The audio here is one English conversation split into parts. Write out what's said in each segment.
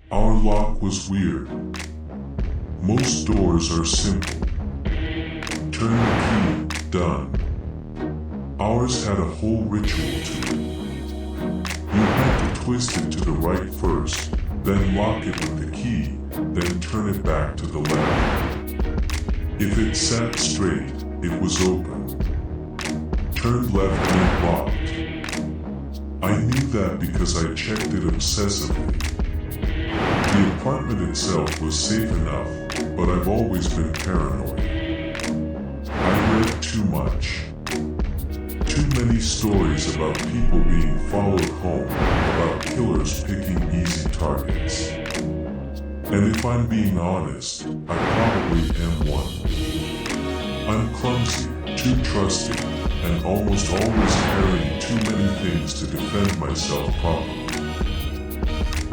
Our lock was weird. Most doors are simple. Turn the key, done. Ours had a whole ritual to it. You had to twist it to the right first, then lock it with the key, then turn it back to the left. If it sat straight, it was open. Turned left meant locked. I knew that because I checked it obsessively. The apartment itself was safe enough, but I've always been paranoid. I read too much. Too many stories about people being followed home, about killers picking easy targets. And if I'm being honest, I probably am one. I'm clumsy, too trusting, and almost always carrying too many things to defend myself properly.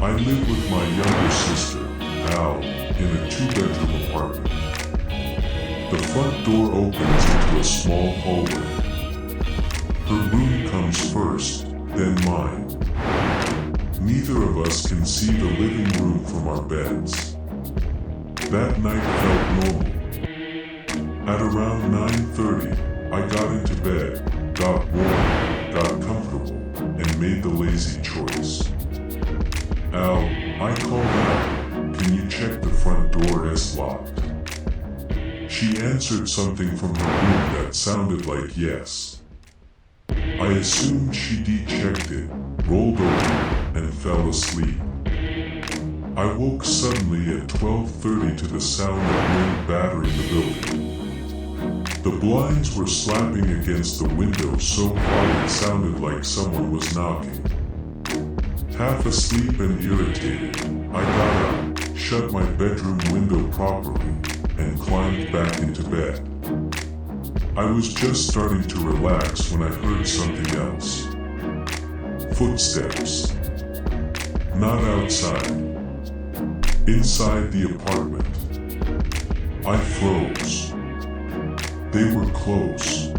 I live with my younger sister, Al, in a 2-bedroom apartment. The front door opens into a small hallway. Her room comes first, then mine. Neither of us can see the living room from our beds. That night felt normal. At around 9:30, I got into bed, got warm, got comfortable, and made the lazy choice. Al, I called out, can you check the front door is locked? She answered something from her room that sounded like yes. I assumed she de-checked it, rolled over, and fell asleep. I woke suddenly at 12:30 to the sound of wind battering the building. The blinds were slapping against the window so hard it sounded like someone was knocking. Half asleep and irritated, I got up, shut my bedroom window properly, and climbed back into bed. I was just starting to relax when I heard something else. Footsteps. Not outside. Inside the apartment. I froze. They were close.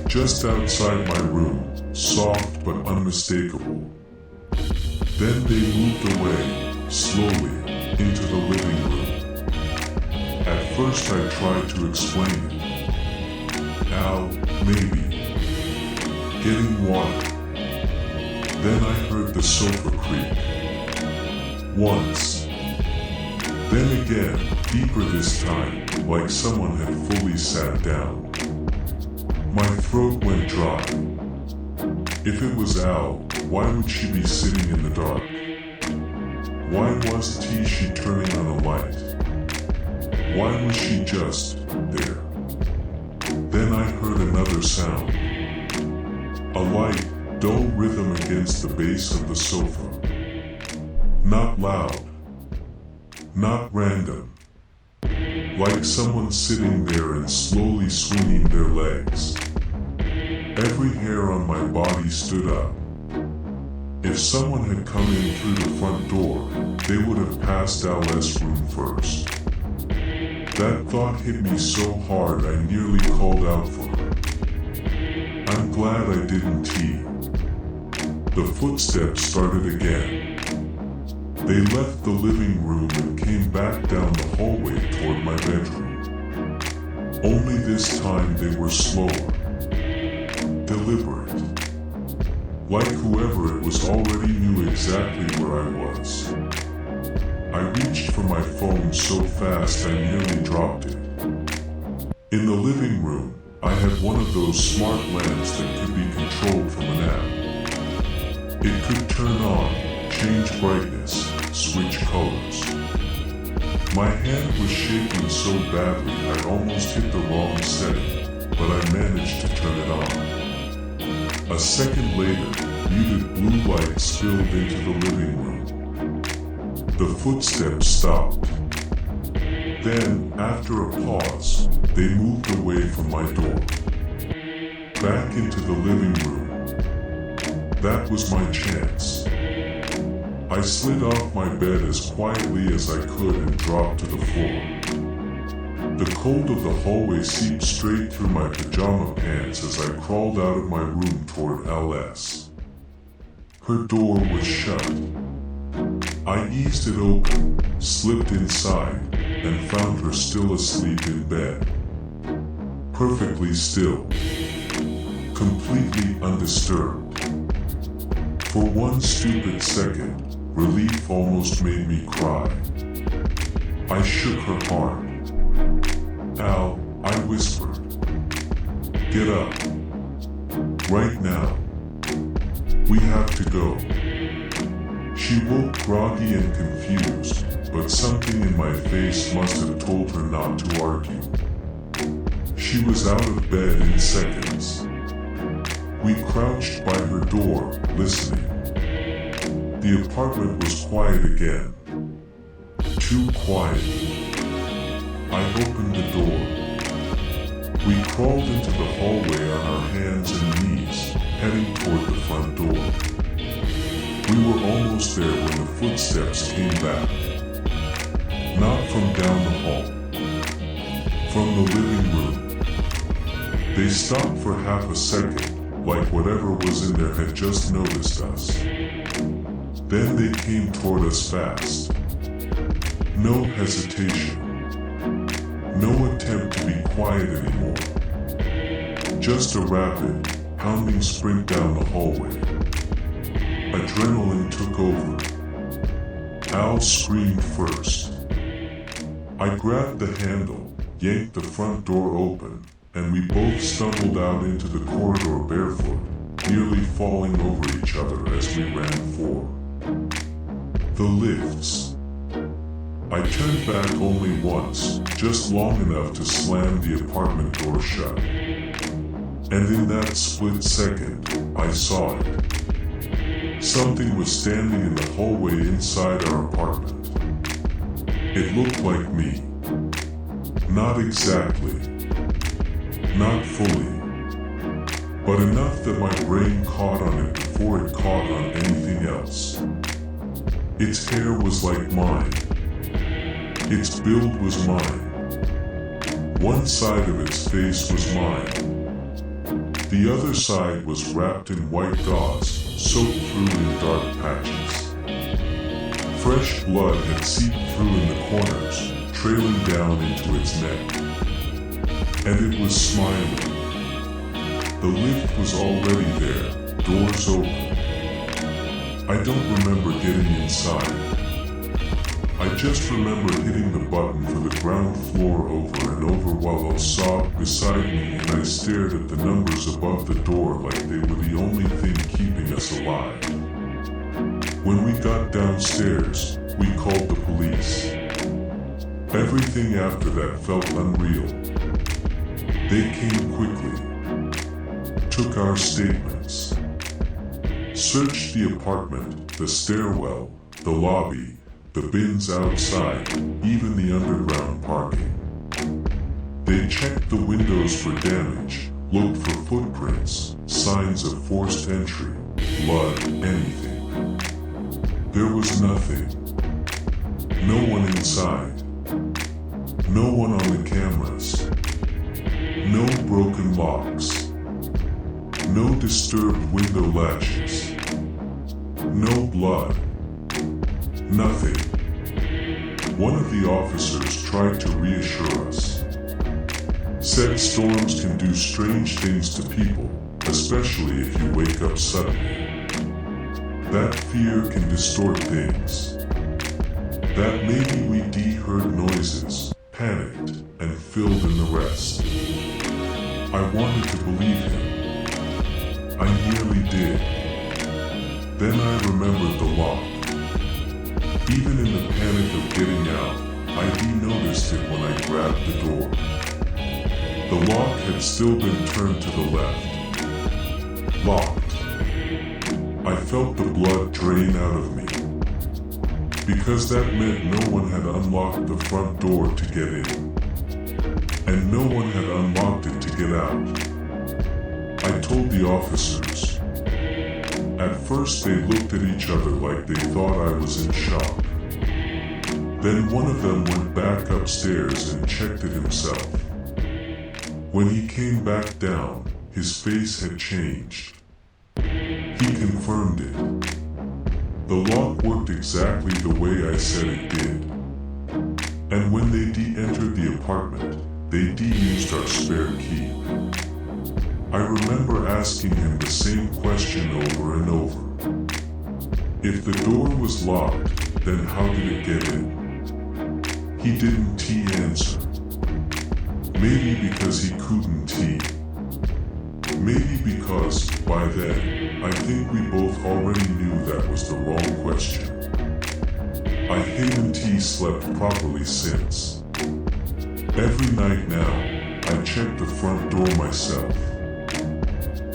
Just outside my room, soft but unmistakable. Then they moved away, slowly, into the living room. At first I tried to explain it. Al, maybe. Getting water. Then I heard the sofa creak. Once. Then again, deeper this time, like someone had fully sat down. My throat went dry. If it was Al, why would she be sitting in the dark? Why wasn't she turning on a light? Why was she just there? Then I heard another sound. A light, dull rhythm against the base of the sofa. Not loud. Not random. Like someone sitting there and slowly swinging their legs. Every hair on my body stood up. If someone had come in through the front door, they would have passed Al's room first. That thought hit me so hard I nearly called out for her. I'm glad I didn't. The footsteps started again. They left the living room and came back down the hallway toward my bedroom. Only this time they were slower. Deliberate. Like whoever it was already knew exactly where I was. I reached for my phone so fast I nearly dropped it. In the living room, I had one of those smart lamps that could be controlled from an app. It could turn on, change brightness, switch colors. My hand was shaking so badly I almost hit the wrong setting, but I managed to turn it on. A second later, muted blue light spilled into the living room. The footsteps stopped. Then, after a pause, they moved away from my door. Back into the living room. That was my chance. I slid off my bed as quietly as I could and dropped to the floor. The cold of the hallway seeped straight through my pajama pants as I crawled out of my room toward LS. Her door was shut. I eased it open, slipped inside, and found her still asleep in bed. Perfectly still. Completely undisturbed. For one stupid second, relief almost made me cry. I shook her hard. "Al," I whispered. "Get up. Right now. We have to go." She woke groggy and confused, but something in my face must have told her not to argue. She was out of bed in seconds. We crouched by her door, listening. The apartment was quiet again. Too quiet. I opened the door. We crawled into the hallway on our hands and knees, heading toward the front door. We were almost there when the footsteps came back. Not from down the hall. From the living room. They stopped for half a second, like whatever was in there had just noticed us. Then they came toward us fast. No hesitation. No attempt to be quiet anymore. Just a rapid, pounding sprint down the hallway. Adrenaline took over. Al screamed first. I grabbed the handle, yanked the front door open, and we both stumbled out into the corridor barefoot, nearly falling over each other as we ran for the lifts. I turned back only once, just long enough to slam the apartment door shut. And in that split second, I saw it. Something was standing in the hallway inside our apartment. It looked like me. Not exactly. Not fully. But enough that my brain caught on it before it caught on anything else. Its hair was like mine. Its build was mine. One side of its face was mine. The other side was wrapped in white gauze, soaked through in dark patches. Fresh blood had seeped through in the corners, trailing down into its neck. And it was smiling. The lift was already there, doors open. I don't remember getting inside. I just remember hitting the button for the ground floor over and over while I sobbed beside me, and I stared at the numbers above the door like they were the only thing keeping us alive. When we got downstairs, we called the police. Everything after that felt unreal. They came quickly, took our statements, searched the apartment, the stairwell, the lobby, the bins outside, even the underground parking. They checked the windows for damage, looked for footprints, signs of forced entry, blood, anything. There was nothing. No one inside. No one on the cameras. No broken locks. No disturbed window latches. No blood. Nothing. One of the officers tried to reassure us. Said storms can do strange things to people, especially if you wake up suddenly. That fear can distort things. That maybe we heard noises, panicked, and filled in the rest. I wanted to believe him. I nearly did. Then I remembered the lock. Even in the panic of getting out, I noticed it when I grabbed the door. The lock had still been turned to the left. Locked. I felt the blood drain out of me. Because that meant no one had unlocked the front door to get in. And no one had unlocked it to get out. I told the officers. At first they looked at each other like they thought I was in shock. Then one of them went back upstairs and checked it himself. When he came back down, his face had changed. He confirmed it. The lock worked exactly the way I said it did. And when they de-entered the apartment, they de-used our spare key. I remember asking him the same question over and over. If the door was locked, then how did it get in? He didn't answer. Maybe because he couldn't T. Maybe because, by then, I think we both already knew that was the wrong question. I haven't slept properly since. Every night now, I check the front door myself.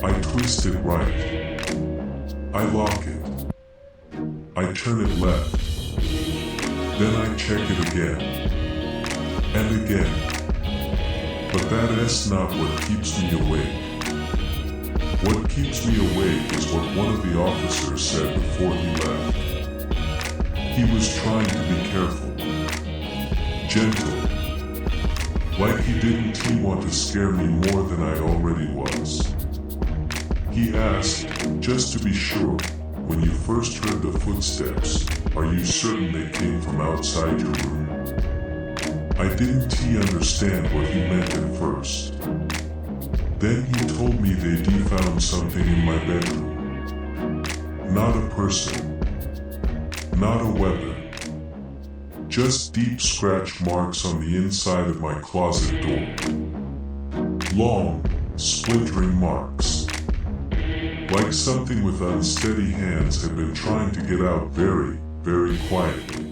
I twist it right. I lock it. I turn it left. Then I check it again. And again. But that's not what keeps me awake. What keeps me awake is what one of the officers said before he left. He was trying to be careful. Gentle. Like he didn't want to scare me more than I already was. He asked, just to be sure, when you first heard the footsteps, are you certain they came from outside your room? I didn't understand what he meant at first. Then he told me they found something in my bedroom. Not a person. Not a weapon. Just deep scratch marks on the inside of my closet door. Long, splintering marks. Like something with unsteady hands had been trying to get out very, very quietly.